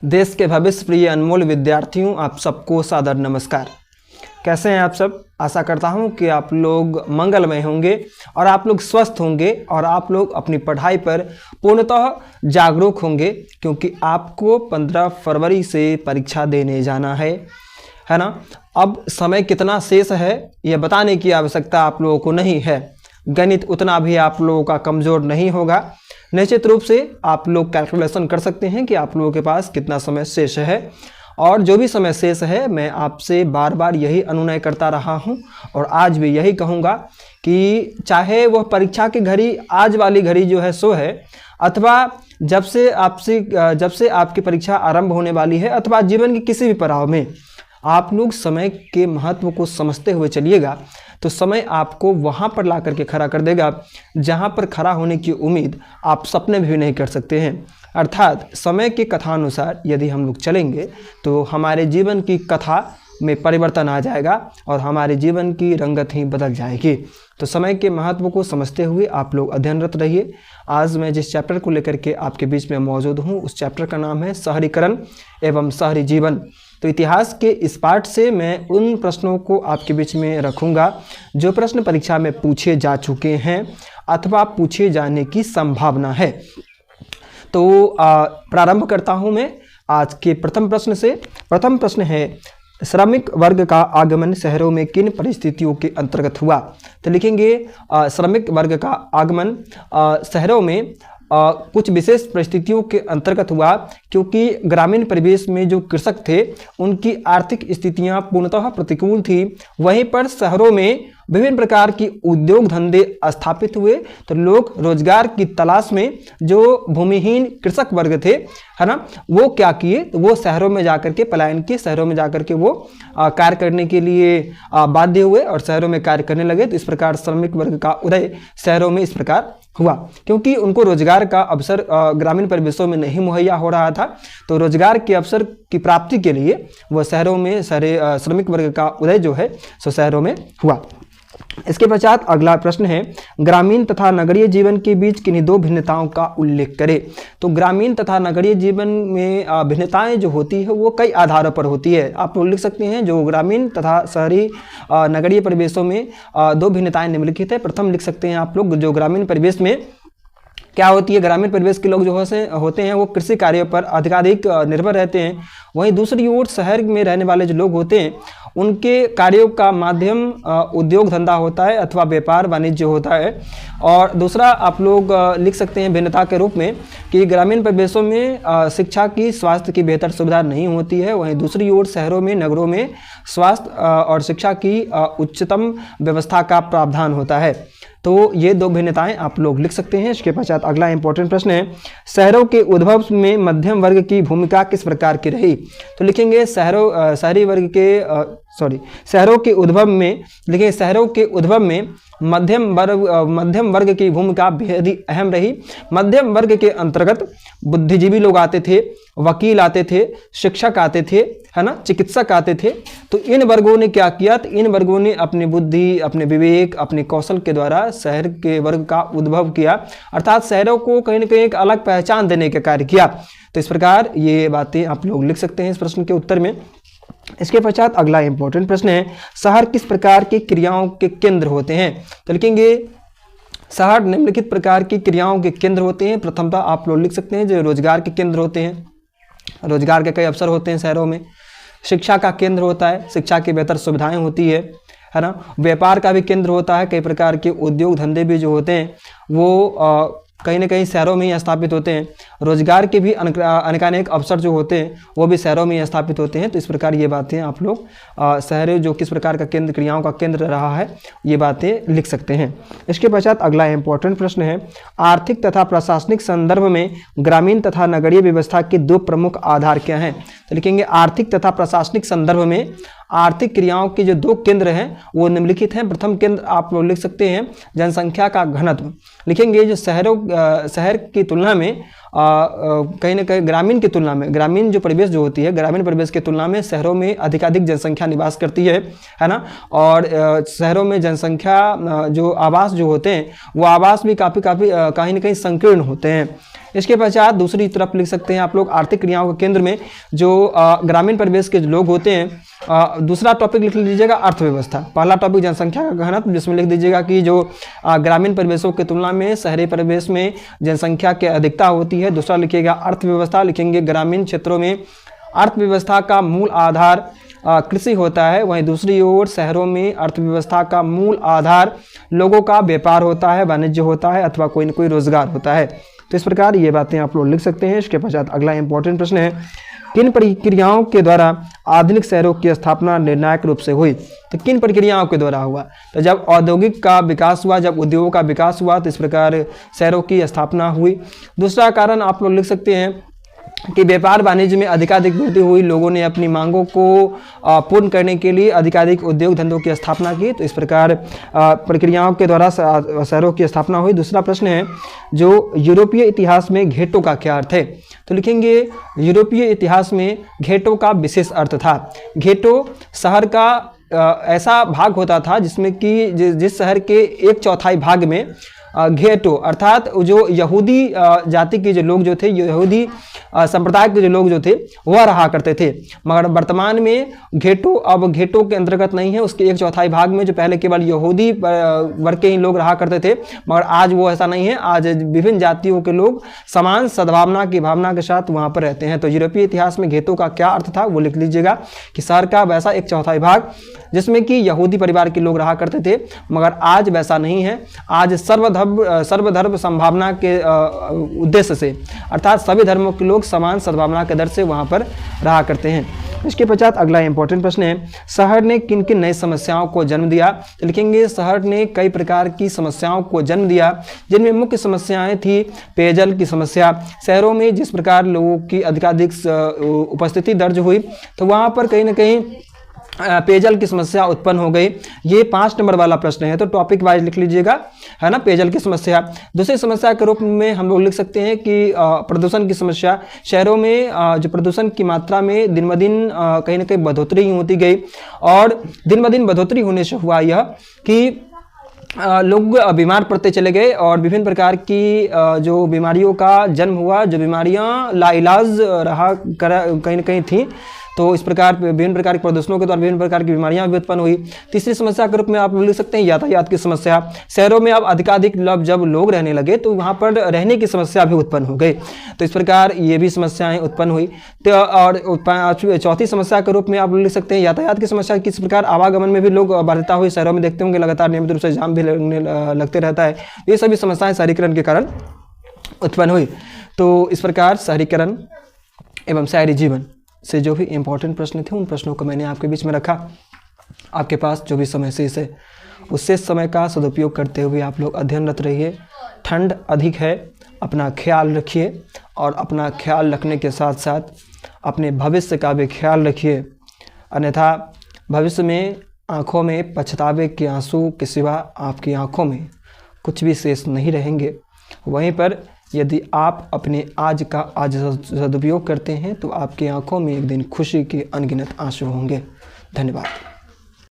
देश के भविष्य प्रिय अनमोल विद्यार्थियों, आप सबको सादर नमस्कार। कैसे हैं आप सब? आशा करता हूं कि आप लोग मंगलमय होंगे और आप लोग स्वस्थ होंगे और आप लोग अपनी पढ़ाई पर पूर्णतः जागरूक होंगे, क्योंकि आपको 15 फरवरी से परीक्षा देने जाना है ना। अब समय कितना शेष है यह बताने की आवश्यकता आप लोगों को नहीं है। गणित उतना भी आप लोगों का कमज़ोर नहीं होगा। निश्चित रूप से आप लोग कैलकुलेशन कर सकते हैं कि आप लोगों के पास कितना समय शेष है, और जो भी समय शेष है मैं आपसे बार बार यही अनुनय करता रहा हूं और आज भी यही कहूंगा कि चाहे वह परीक्षा की घड़ी आज वाली घड़ी जो है सो है, अथवा जब से आपकी परीक्षा आरंभ होने वाली है, अथवा जीवन के किसी भी पड़ाव में आप लोग समय के महत्व को समझते हुए चलिएगा तो समय आपको वहाँ पर ला करके खड़ा कर देगा जहाँ पर खड़ा होने की उम्मीद आप सपने में भी नहीं कर सकते हैं। अर्थात समय की कथानुसार यदि हम लोग चलेंगे तो हमारे जीवन की कथा में परिवर्तन आ जाएगा और हमारे जीवन की रंगत ही बदल जाएगी। तो समय के महत्व को समझते हुए आप लोग अध्ययनरत रहिए। आज मैं जिस चैप्टर को लेकर के आपके बीच में मौजूद हूँ उस चैप्टर का नाम है शहरीकरण एवं शहरी जीवन। तो इतिहास के इस पाठ से मैं उन प्रश्नों को आपके बीच में रखूँगा जो प्रश्न परीक्षा में पूछे जा चुके हैं अथवा पूछे जाने की संभावना है। तो प्रारंभ करता हूँ मैं आज के प्रथम प्रश्न से। प्रथम प्रश्न है, श्रमिक वर्ग का आगमन शहरों में किन परिस्थितियों के अंतर्गत हुआ? तो लिखेंगे श्रमिक वर्ग का आगमन शहरों में कुछ विशेष परिस्थितियों के अंतर्गत हुआ, क्योंकि ग्रामीण परिवेश में जो कृषक थे उनकी आर्थिक स्थितियां पूर्णतः प्रतिकूल थी। वहीं पर शहरों में विभिन्न प्रकार की उद्योग धंधे स्थापित हुए, तो लोग रोजगार की तलाश में जो भूमिहीन कृषक वर्ग थे है ना, वो क्या किए, तो वो शहरों में जाकर के पलायन किए, शहरों में जाकर के वो कार्य करने के लिए बाध्य हुए और शहरों में कार्य करने लगे। तो इस प्रकार श्रमिक वर्ग का उदय शहरों में इस प्रकार हुआ, क्योंकि उनको रोजगार का अवसर ग्रामीण परिवेशों में नहीं मुहैया हो रहा था। तो रोजगार के अवसर की प्राप्ति के लिए वह शहरों में श्रमिक वर्ग का उदय जो है सो शहरों में हुआ। इसके पश्चात अगला प्रश्न है, ग्रामीण तथा नगरीय जीवन के बीच किन्हीं दो भिन्नताओं का उल्लेख करें। तो ग्रामीण तथा नगरीय जीवन में भिन्नताएं जो होती है वो कई आधारों पर होती है। आप लोग लिख सकते हैं जो ग्रामीण तथा शहरी नगरीय परिवेशों में दो भिन्नताएं निम्नलिखित है। प्रथम लिख सकते हैं आप लोग जो ग्रामीण परिवेश में क्या होती है, ग्रामीण परिवेश के लोग जो होते हैं वो कृषि कार्यों पर अधिकाधिक निर्भर रहते हैं। वहीं दूसरी ओर शहर में रहने वाले जो लोग होते हैं उनके कार्यों का माध्यम उद्योग धंधा होता है अथवा व्यापार वाणिज्य होता है। और दूसरा आप लोग लिख सकते हैं भिन्नता के रूप में कि ग्रामीण परिवेशों में शिक्षा की स्वास्थ्य की बेहतर सुविधा नहीं होती है। वहीं दूसरी ओर शहरों में नगरों में स्वास्थ्य और शिक्षा की उच्चतम व्यवस्था का प्रावधान होता है। तो ये दो भिन्नताएं आप लोग लिख सकते हैं। इसके पश्चात अगला इंपॉर्टेंट प्रश्न है, शहरों के उद्भव में मध्यम वर्ग की भूमिका किस प्रकार की रही? तो लिखेंगे शहरों के उद्भव में लिखेंगे शहरों के उद्भव में मध्यम वर्ग की भूमिका बेहद अहम रही। मध्यम वर्ग के अंतर्गत बुद्धिजीवी लोग आते थे, वकील आते थे, शिक्षक आते थे है ना, चिकित्सक आते थे। तो इन वर्गों ने क्या किया, तो इन वर्गों ने अपनी बुद्धि, अपने विवेक, अपने कौशल के द्वारा शहर के वर्ग का उद्भव किया, अर्थात शहरों को कहीं ना कहीं एक अलग पहचान देने का कार्य किया। तो इस प्रकार ये बातें आप लोग लिख सकते हैं इस प्रश्न के उत्तर में। इसके पश्चात अगला इंपॉर्टेंट प्रश्न है, शहर किस प्रकार की क्रियाओं के केंद्र होते हैं? तो लिखेंगे शहर निम्नलिखित प्रकार की क्रियाओं के केंद्र होते हैं। प्रथमतः आप लोग लिख सकते हैं जो रोजगार के केंद्र होते हैं, रोजगार के कई अवसर होते हैं शहरों में। शिक्षा का केंद्र होता है, शिक्षा की बेहतर सुविधाएं होती है ना। व्यापार का भी केंद्र होता है, कई प्रकार के उद्योग धंधे भी जो होते हैं वो कहीं ना कहीं शहरों में ही स्थापित होते हैं। रोजगार के भी अनेकानेक अवसर जो होते हैं वो भी शहरों में ही स्थापित होते हैं। तो इस प्रकार ये बातें आप लोग शहर जो किस प्रकार का केंद्र, क्रियाओं का केंद्र रहा है, ये बातें लिख सकते हैं। इसके पश्चात अगला इंपॉर्टेंट प्रश्न है, आर्थिक तथा प्रशासनिक संदर्भ में ग्रामीण तथा नगरीय व्यवस्था के दो प्रमुख आधार क्या हैं? तो लिखेंगे आर्थिक तथा प्रशासनिक संदर्भ में आर्थिक क्रियाओं के जो दो केंद्र हैं वो निम्नलिखित हैं। प्रथम केंद्र आप लोग लिख सकते हैं जनसंख्या का घनत्व। लिखेंगे जो शहर की तुलना में कहीं ना कहीं ग्रामीण की तुलना में, ग्रामीण जो परिवेश जो होती है, ग्रामीण परिवेश की तुलना में शहरों में अधिकाधिक जनसंख्या निवास करती है ना। और शहरों में जनसंख्या जो आवास जो होते हैं वो आवास भी काफ़ी कहीं ना कहीं संकीर्ण होते हैं। इसके पश्चात दूसरी तरफ लिख सकते हैं आप लोग आर्थिक क्रियाओं के केंद्र में जो ग्रामीण परिवेश के लोग होते हैं। दूसरा टॉपिक लिख लीजिएगा अर्थव्यवस्था। पहला टॉपिक जनसंख्या का घनत्व, जिसमें लिख दीजिएगा कि जो ग्रामीण परिवेशों की तुलना में शहरी परिवेश में जनसंख्या की अधिकता होती है। दूसरा लिखिएगा अर्थव्यवस्था, लिखेंगे ग्रामीण क्षेत्रों में अर्थव्यवस्था का मूल आधार कृषि होता है, वहीं दूसरी ओर शहरों में अर्थव्यवस्था का मूल आधार लोगों का व्यापार होता है, वाणिज्य होता है अथवा कोई न कोई रोजगार होता है। तो इस प्रकार ये बातें आप लोग लिख सकते हैं। इसके पश्चात अगला इंपॉर्टेंट प्रश्न है, किन प्रक्रियाओं के द्वारा आधुनिक शहरों की स्थापना निर्णायक रूप से हुई? तो किन प्रक्रियाओं के द्वारा हुआ? तो जब औद्योगिक का विकास हुआ, जब उद्योगों का विकास हुआ, तो इस प्रकार शहरों की स्थापना हुई। दूसरा कारण आप लोग लिख सकते हैं कि व्यापार वाणिज्य में अधिकाधिक वृद्धि हुई, लोगों ने अपनी मांगों को पूर्ण करने के लिए अधिकाधिक उद्योग धंधों की स्थापना की, तो इस प्रकार प्रक्रियाओं के द्वारा शहरों की स्थापना हुई। दूसरा प्रश्न है, जो यूरोपीय इतिहास में घेटों का क्या अर्थ है? तो लिखेंगे यूरोपीय इतिहास में घेटों का विशेष अर्थ था। घेटो शहर का ऐसा भाग होता था जिसमें कि जिस शहर के 1/4 भाग में घेटो अर्थात जो यहूदी जाति के जो लोग जो थे, यहूदी संप्रदाय के जो लोग जो थे वह रहा करते थे। मगर वर्तमान में घेटो अब घेटो के अंतर्गत नहीं है, उसके 1/4 भाग में जो पहले केवल यहूदी वर्ग के ही लोग रहा करते थे, मगर आज वो ऐसा नहीं है। आज विभिन्न जातियों के लोग समान सद्भावना की भावना के साथ वहाँ पर रहते हैं। तो यूरोपीय इतिहास में घेटो का क्या अर्थ था वो लिख लीजिएगा कि शहर का वैसा 1/4 भाग जिसमें कि यहूदी परिवार के लोग रहा करते थे, मगर आज वैसा नहीं है। आज सर्वधर्म संभावना के उद्देश्य से अर्थात सभी धर्मों के लोग समान सद्भावना के दर से वहाँ पर रहा करते हैं। इसके पश्चात अगला इंपॉर्टेंट प्रश्न है, शहर ने किन किन नई समस्याओं को जन्म दिया? तो लिखेंगे शहर ने कई प्रकार की समस्याओं को जन्म दिया, जिनमें मुख्य समस्याएं थी पेयजल की समस्या। शहरों में जिस प्रकार लोगों की अधिकाधिक उपस्थिति दर्ज हुई, तो वहाँ पर कहीं ना कहीं पेयजल की समस्या उत्पन्न हो गई। ये 5 नंबर वाला प्रश्न है, तो टॉपिक वाइज लिख लीजिएगा, है ना, पेयजल की समस्या। दूसरी समस्या के रूप में हम लोग लिख सकते हैं कि प्रदूषण की समस्या। शहरों में जो प्रदूषण की मात्रा में दिन ब दिन कहीं ना कहीं बढ़ोतरी होती गई, और दिन ब दिन बढ़ोतरी होने से हुआ यह कि लोग बीमार पड़ते चले गए और विभिन्न प्रकार की जो बीमारियों का जन्म हुआ, जो बीमारियां लाइलाज रहा कहीं ना कहीं थी। तो इस प्रकार विभिन्न प्रकार के प्रदूषणों के द्वारा विभिन्न प्रकार की बीमारियां भी उत्पन्न हुई। तीसरी समस्या के रूप में आप लिख सकते हैं यातायात की समस्या। शहरों में अब अधिकाधिक जब लोग रहने लगे तो वहाँ पर रहने की समस्या भी उत्पन्न हो गई, तो इस प्रकार ये भी समस्याएं उत्पन्न हुई। तो और चौथी समस्या के रूप में आप लिख सकते हैं यातायात की समस्या। किस प्रकार आवागमन में भी लोग बढ़ता हुई शहरों में देखते होंगे, लगातार नियमित रूप से जाम भी लगते रहता है। ये सभी समस्याएं शहरीकरण के कारण उत्पन्न हुई। तो इस प्रकार शहरीकरण एवं शहरी जीवन से जो भी इम्पोर्टेंट प्रश्न थे उन प्रश्नों को मैंने आपके बीच में रखा। आपके पास जो भी समय शेष है उस शेष समय का सदुपयोग करते हुए आप लोग अध्ययनरत रहिए। ठंड अधिक है, अपना ख्याल रखिए, और अपना ख्याल रखने के साथ साथ अपने भविष्य का भी ख्याल रखिए, अन्यथा भविष्य में आँखों में पछतावे के आंसू के सिवा आपकी आँखों में कुछ भी शेष नहीं रहेंगे। वहीं पर यदि आप अपने आज सदुपयोग करते हैं तो आपकी आंखों में एक दिन खुशी के अनगिनत आंसू होंगे। धन्यवाद।